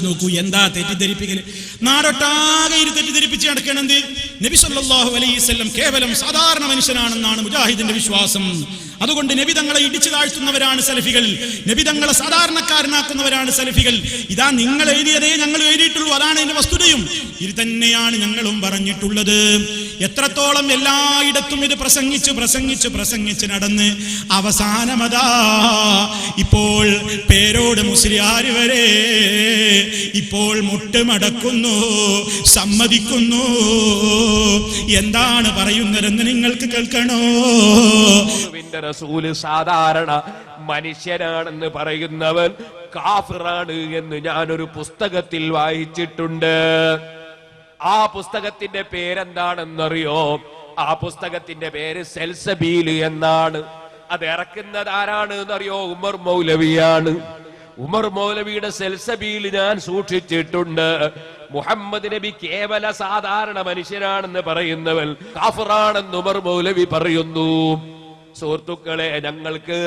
നോക്കൂ, എന്താ തെറ്റിദ്ധരിപ്പിക്കല്? നാടൊട്ടാകെ തെറ്റിദ്ധരിപ്പിച്ച് നടക്കണെന്ത്? നബി സല്ലല്ലാഹു അലൈഹി വസല്ലം കേവലം സാധാരണ മനുഷ്യനാണെന്നാണ് മുജാഹിദിന്റെ വിശ്വാസം. അതുകൊണ്ട് നബി തങ്ങളെ ഇടിച്ചു താഴ്ത്തുന്നവരാണ് സലഫികൾ, നബി തങ്ങളെ സാധാരണക്കാരനാക്കുന്നവരാണ് സലഫികൾ. ഇതാ നിങ്ങൾ എഴുതിയതേ ഞങ്ങൾ എഴുതിയിട്ടുള്ളൂ, അതാണ് ഇതിന്റെ വസ്തുതയും. ഇത് തന്നെയാണ് ഞങ്ങളും പറഞ്ഞിട്ടുള്ളത്. എത്രത്തോളം എല്ലായിടത്തും ഇത് പ്രസംഗിച്ച് നടന്ന് അവസാനമതാ ഇപ്പോൾ പേരോട് മുസ്ലിയാര് വരെ ഇപ്പോൾ മുട്ടുമടക്കുന്നു, സമ്മതിക്കുന്നു. എന്താണ് പറയുന്നതെന്ന് നിങ്ങൾക്ക് കേൾക്കണോ? റസൂല് സാധാരണ മനുഷ്യനാണെന്ന് പറയുന്നവൻ കാഫിറാണ് എന്ന് ഞാനൊരു പുസ്തകത്തിൽ വായിച്ചിട്ടുണ്ട്. ആ പുസ്തകത്തിന്റെ പേരെന്താണെന്നറിയോ? ആ പുസ്തകത്തിന്റെ പേര് സെൽസബീൽ എന്നാണ്. അത് ഇറക്കുന്നത് ആരാണ് എന്നറിയോ? ഉമർ മൗലവിയാണ്. ഉമർ മൗലവിയുടെ സെൽസബീൽ ഞാൻ സൂക്ഷിച്ചിട്ടുണ്ട്. മുഹമ്മദ് നബി കേവല സാധാരണ മനുഷ്യനാണെന്ന് പറയുന്നവൻ കാഫിറാണെന്ന് ഉമർ മൗലവി പറയുന്നു. സുഹൃത്തുക്കളെ, ഞങ്ങൾക്ക്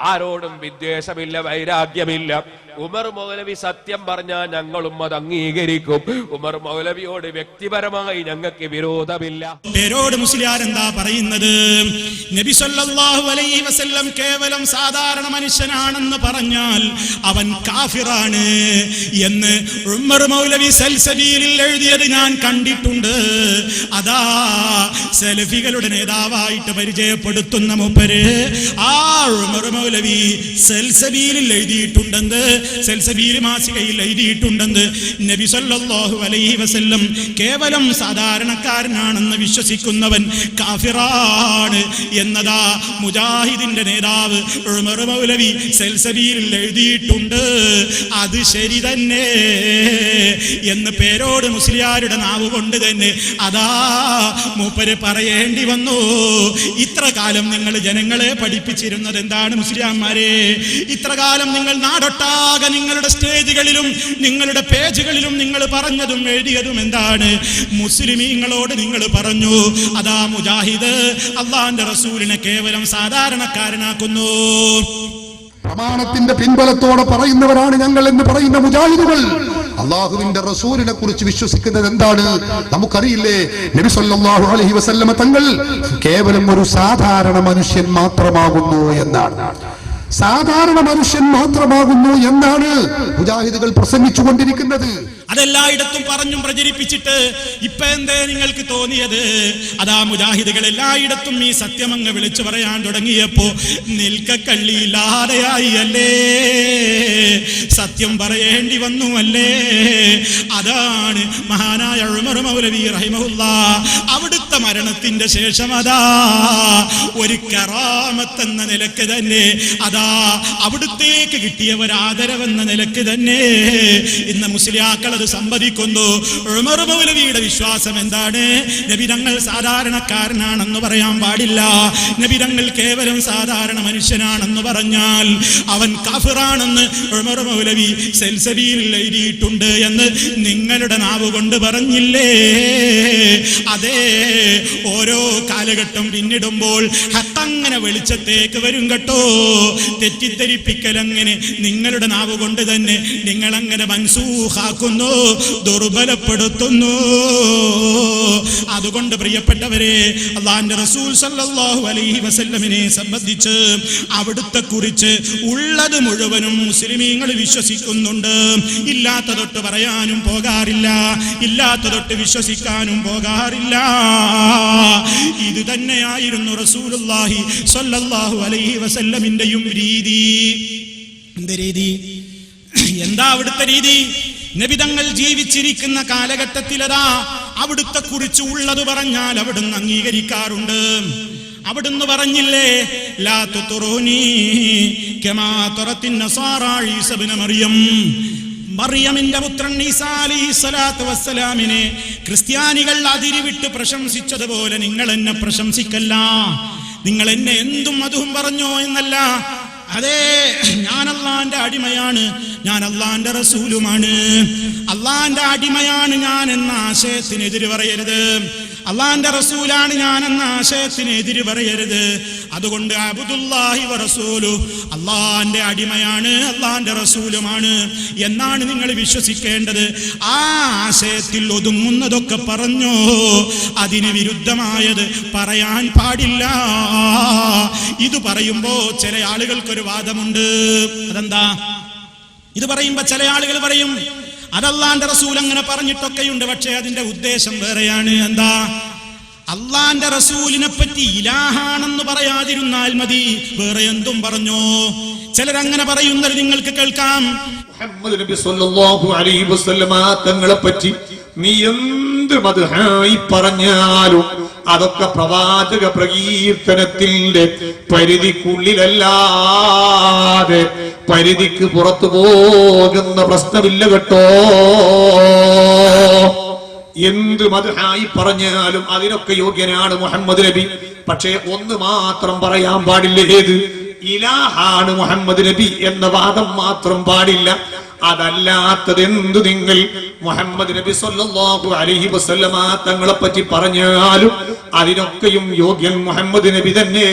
ആരോടും വിദ്വേഷമില്ല, വൈരാഗ്യമില്ല. ഉമർ മൗലവി സത്യം പറഞ്ഞാൽ ഞങ്ങളും അത് അംഗീകരിക്കും. ഉമർ മൗലവിയോട് വ്യക്തിപരമായി ഞങ്ങൾക്ക് വിരോധമില്ല. പേരോട് മുസ്ലിയാർ എന്താ പറയുന്നത്? നബി സല്ലല്ലാഹു അലൈഹി വസല്ലം കേവലം സാധാരണ മനുഷ്യനാണെന്ന് പറഞ്ഞാൽ അവൻ കാഫിറാണ് എന്ന് ഉമർ മൗലവി സൽസബീലിൽ എഴുതിയത് ഞാൻ കണ്ടിട്ടുണ്ട്. അതാ സലഫികളുടെ നേതാവായിട്ട് പരിചയപ്പെടുത്തുന്ന മൂപ്പര് ആ ഉമർ മൗലവി സൽസബീലിൽ എഴുതിയിട്ടുണ്ടെന്ന്, സൽസബീൽ മാസികയിൽ എഴുതിയിട്ടുണ്ടെന്ന് നബി സല്ലല്ലാഹു അലൈഹി വസല്ലം കേവലം സാധാരണക്കാരനാണെന്ന് വിശ്വസിക്കുന്നവൻ കാഫിറാണ് എന്നതാ മുജാഹിദിന്റെ നേതാവ് ഉമർ മൗലവി സൽസബീലിൽ എഴുതിയിട്ടുണ്ട്. അത് ശരി തന്നെ എന്ന് പേരോട് മുസ്ലിയാരുടെ നാവ് കൊണ്ട് തന്നെ അതാ മൂപ്പര് പറയേണ്ടി വന്നു. ഇത്ര കാലം നിങ്ങൾ ജനങ്ങളെ പഠിപ്പിച്ചിരുന്നത് എന്താണ് മുസ്ലിയാന്മാരെ? ഇത്ര കാലം നിങ്ങൾ നാടൊട്ടാകെ നിങ്ങളുടെ സ്റ്റേജുകളിലും നിങ്ങളുടെ പേജുകളിലും നിങ്ങൾ പറഞ്ഞതും എഴുതിയതും എന്താണ്? മുസ്ലിമീങ്ങളോട് നിങ്ങൾ പറഞ്ഞു അതാ മുജാഹിദ് അള്ളാന്റെ റസൂലിനെ കേവലം സാധാരണക്കാരനാക്കുന്നു. പ്രമാണത്തിന്റെ പിൻബലത്തോടെ പറയുന്നവരാണ് ഞങ്ങൾ എന്ന് പറയുന്ന മുജാഹിദുകൾ അള്ളാഹുവിന്റെ റസൂലിനെ കുറിച്ച് വിശ്വസിക്കുന്നത് എന്താണ്? നമുക്കറിയില്ലേ, നബി സല്ലല്ലാഹു അലൈഹി വസല്ലമ തങ്ങൾ കേവലം ഒരു സാധാരണ മനുഷ്യൻ മാത്രമാകുന്നു എന്നാണ്. സാധാരണ മനുഷ്യൻ മാത്രമാകുന്നു എന്നാണ് മുജാഹിദുകൾ പ്രസംഗിച്ചു കൊണ്ടിരിക്കുന്നത്. അതെല്ലായിടത്തും പറഞ്ഞും പ്രചരിപ്പിച്ചിട്ട് ഇപ്പൊ എന്തേ നിങ്ങൾക്ക് തോന്നിയത്? അതാ മുജാഹിദുകൾ എല്ലായിടത്തും ഈ സത്യമങ്ങ് വിളിച്ചു പറയാൻ തുടങ്ങിയപ്പോ നിൽക്കക്കള്ളിയില്ലാതെയായി അല്ലേ? സത്യം പറയേണ്ടി വന്നു അല്ലേ? അതാണ് മഹാനായ ഉമർ മൗലവി റഹിമഹുല്ലാഹ് അവിടുത്തെ മരണത്തിന്റെ ശേഷം അതാ ഒരു കറാമത്ത് എന്ന നിലക്ക് തന്നെ അതാ അവിടുത്തേക്ക് കിട്ടിയ ഒരു ആദരവെന്ന നിലക്ക് തന്നെ ഇന്ന് മുസ്ലിയാക്കൾ അത് സമ്മതിക്കുന്നു. ഉമർ മൗലവിയുടെ വിശ്വാസം എന്താണ്? നബി തങ്ങൾ സാധാരണക്കാരനാണെന്ന് പറയാൻ പാടില്ല. നബി തങ്ങൾ കേവലം സാധാരണ മനുഷ്യനാണെന്ന് പറഞ്ഞാൽ അവൻ കാഫിറാണെന്ന് ഉമർ മൗലവി സൽസബീലിൽ എഴുതിയിട്ടുണ്ട് എന്ന് നിങ്ങളുടെ നാവ് കൊണ്ട് പറഞ്ഞില്ലേ? അതെ, ഓരോ കാലഘട്ടം പിന്നിടുമ്പോൾ ഹത്തങ്ങനെ വെളിച്ചത്തേക്ക് വരും കേട്ടോ. തെറ്റിദ്ധരിപ്പിക്കൽ അങ്ങനെ നിങ്ങളുടെ നാവ് കൊണ്ട് തന്നെ നിങ്ങളങ്ങനെ മൻസൂഖാക്കുന്നു, ദുർബലപ്പെടുത്തുന്നു. അതുകൊണ്ട് പ്രിയപ്പെട്ടവരെ, അല്ലാഹുവിന്റെ റസൂൽ സല്ലല്ലാഹു അലൈഹി വസല്ലമിനെ സംബന്ധിച്ച് അവിടുത്തെ കുറിച്ച് ഉള്ളത് മുഴുവനും മുസ്ലിമീങ്ങൾ വിശ്വസിക്കുന്നുണ്ട്. ഇല്ലാത്തതൊട്ട് പറയാനും പോകാറില്ല, ഇല്ലാത്തതൊട്ട് വിശ്വസിക്കാനും പോകാറില്ല. ഇത് തന്നെയായിരുന്നു റസൂലുള്ളാഹി സ്വല്ലല്ലാഹു അലൈഹി വസല്ലമിന്റെയും രീതി. എന്ത് രീതി? എന്താ അവിടുത്തെ രീതി? നബിതങ്ങൾ ജീവിച്ചിരിക്കുന്ന കാലഘട്ടത്തിലതാ അവിടുത്തെ കുറിച്ച് ഉള്ളത് പറഞ്ഞാൽ അവിടുന്ന് അംഗീകരിക്കാറുണ്ട്. അവിടുന്ന് പറഞ്ഞില്ലേ, ലാ തുത്റൂനി കമാ തുറത്തിൻ നസാറാ ഈസ ഇബ്നു മറിയം. മറിയമിന്റെ പുത്രൻ ഈസാ അലൈഹിസ്സലാത്തു വസ്സലാമിനെ ക്രിസ്ത്യാനികൾ അതിരിവിട്ട് പ്രശംസിച്ചതുപോലെ നിങ്ങൾ എന്നെ പ്രശംസിക്കല്ല. നിങ്ങൾ എന്നെ എന്തും അതും പറഞ്ഞോ എന്നല്ല. അതെ, ഞാൻ അള്ളാന്റെ അടിമയാണ്, ഞാൻ അള്ളാന്റെ റസൂലുമാണ്. അള്ളാന്റെ അടിമയാണ് ഞാൻ എന്ന ആശയത്തിനെതിര് പറയരുത്. അള്ളാന്റെ റസൂലാണ് ഞാൻ എന്ന ആശയത്തിന് എതിര് പറയരുത്. അതുകൊണ്ട് അബ്ദുല്ലാഹി വ റസൂലു, അള്ളാന്റെ അടിമയാണ്, അള്ളാന്റെ റസൂലുമാണ് എന്നാണ് നിങ്ങൾ വിശ്വസിക്കേണ്ടത്. ആ ആശയത്തിൽ ഒതുങ്ങുന്നതൊക്കെ പറഞ്ഞോ, അതിന് വിരുദ്ധമായത് പറയാൻ പാടില്ല. ഇത് പറയുമ്പോ ചില ആളുകൾക്കൊരു വാദമുണ്ട്. അതെന്താ? ഇത് പറയുമ്പോ ചില ആളുകൾ പറയും അതല്ലാന്റെ റസൂൽ അങ്ങനെ പറഞ്ഞിട്ടൊക്കെയുണ്ട്, പക്ഷെ അതിന്റെ ഉദ്ദേശം വേറെയാണ്. എന്താ? അള്ളാന്റെ റസൂലിനെ പറ്റി ഇലാഹാണെന്ന് പറയാതിരുന്നാൽ മതി, വേറെ എന്തും പറഞ്ഞോ. ചിലരങ്ങനെ പറയുന്നത് നിങ്ങൾക്ക് കേൾക്കാം. മുഹമ്മദ് നബി സല്ലല്ലാഹു അലൈഹി വസല്ലമ തങ്ങളെ പറ്റി നീ എന്ത് മദ്ഹായി പറഞ്ഞാലും അതൊക്കെ പ്രവാചക പ്രകീർത്തനത്തിന്റെ പരിധിക്കുള്ളിലല്ലാതെ പരിധിക്ക് പുറത്തു പോകുന്ന പ്രശ്നമില്ല കേട്ടോ. എന്ത് മദ്ഹായി പറഞ്ഞാലും അതിനൊക്കെ യോഗ്യനാണ് മുഹമ്മദ് നബി. പക്ഷേ ഒന്ന് മാത്രം പറയാൻ പാടില്ല. ഏത്? ഇലാഹാണ് മുഹമ്മദ് നബി എന്ന വാദം മാത്രം പാടില്ല. അതല്ലാത്തത് എന്തു നിങ്ങൾ മുഹമ്മദ് നബി സല്ലല്ലാഹു അലൈഹി വസല്ലമ തങ്ങളെ പറ്റി പറഞ്ഞാലും അതിനൊക്കെയും യോഗ്യൻ മുഹമ്മദ് നബി തന്നെ.